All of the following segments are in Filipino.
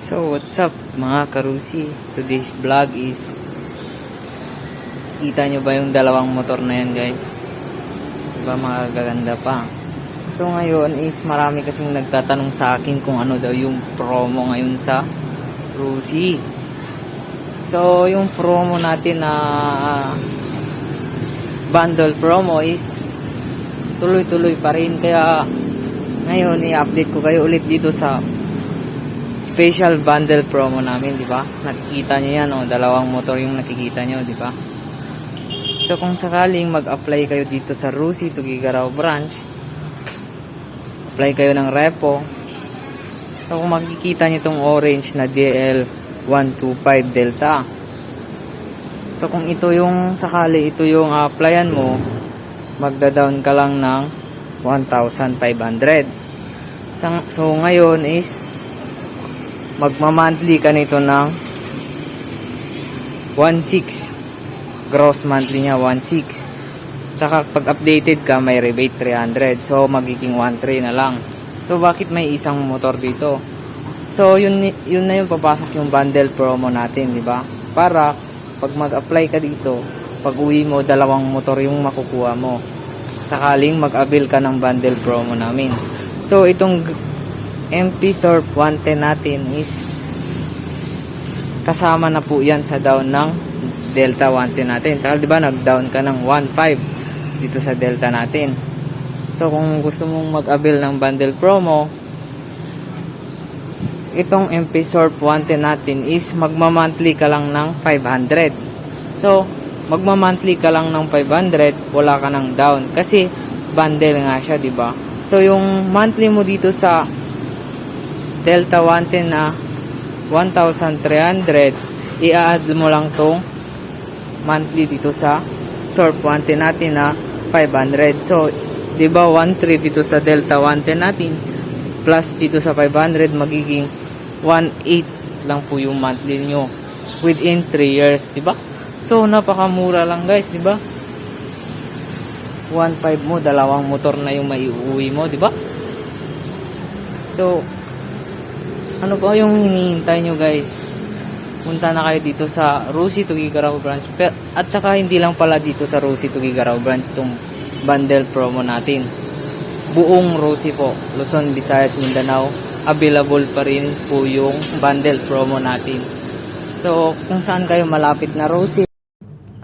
So what's up mga karusi? Today's vlog is kita nyo ba yung dalawang motor na yan guys? Diba magaganda pa? So ngayon is marami kasing nagtatanong sa akin kung ano daw yung promo ngayon sa Rusi. So yung promo natin na bundle promo is tuloy-tuloy pa rin. Kaya ngayon i-update ko kayo ulit dito sa special bundle promo namin, di ba? Nakikita niyo yan, oh, dalawang motor yung nakikita niyo, di ba? So kung sakaling mag-apply kayo dito sa Rusi Tuguegarao branch, apply kayo ng repo. So kung makikita niyo tong orange na DL125 Delta. So kung ito yung sakali ito yung applyan mo, magda-down ka lang ng 1,500. So ngayon is magma-monthly ka nito ng 1,600. Gross monthly niya 1,600. Saka pag updated ka may rebate 300. So magiging 1,300 na lang. So bakit may isang motor dito? So yun na yung papasok yung bundle promo natin, di ba? Para pag mag-apply ka dito, pag uwi mo dalawang motor yung makukuha mo. Sakaling mag-avail ka ng bundle promo namin. So itong MP Surf 110 natin is kasama na po yan sa down ng Delta 110 natin. Saka diba nag-down ka ng 1,500 dito sa Delta natin. So kung gusto mong mag-avail ng bundle promo, itong MP Surf 110 natin is magma-monthly ka lang ng 500. So magma-monthly ka lang ng 500, wala ka ng down kasi bundle nga siya, diba? So yung monthly mo dito sa Delta 110 na 1,300, i-add mo lang tong monthly dito sa Surf 110 natin na 500. So, di ba 1,300 dito sa Delta 110 natin plus dito sa 500 magiging 1,800 lang po yung monthly nyo within 3 years, di ba? So, napakamura lang guys, di ba? 1,500 mo, dalawang motor na yung maiuwi mo, di ba? So, ano pa yung hinihintay nyo guys? Punta na kayo dito sa Rusi Tuguegarao branch. At saka hindi lang pala dito sa Rusi Tuguegarao branch itong bundle promo natin. Buong Rusi po, Luzon, Visayas, Mindanao, available pa rin po yung bundle promo natin. So kung saan kayo malapit na Rusi,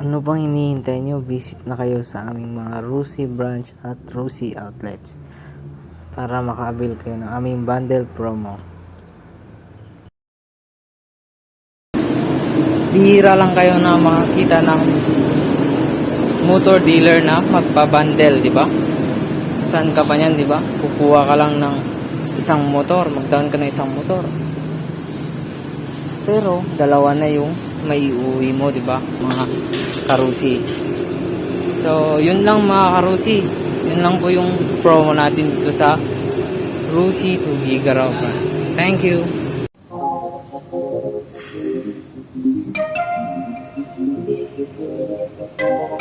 ano bang hinihintay nyo? Visit na kayo sa aming mga Rusi branch at Rusi outlets para maka-avail kayo ng aming bundle promo. Bihira lang kayo na makakita ng motor dealer na magpa-bundle, di ba? Saan ka pa niyan, di ba? Kukuha ka lang ng isang motor, mag-down ka ng isang motor. Pero dalawa na yung may iuwi mo, di ba? Mga karusi. So, yun lang mga karusi. Yun lang po yung promo natin dito sa Rusi Tuguegarao branch. Thank you. Thank you.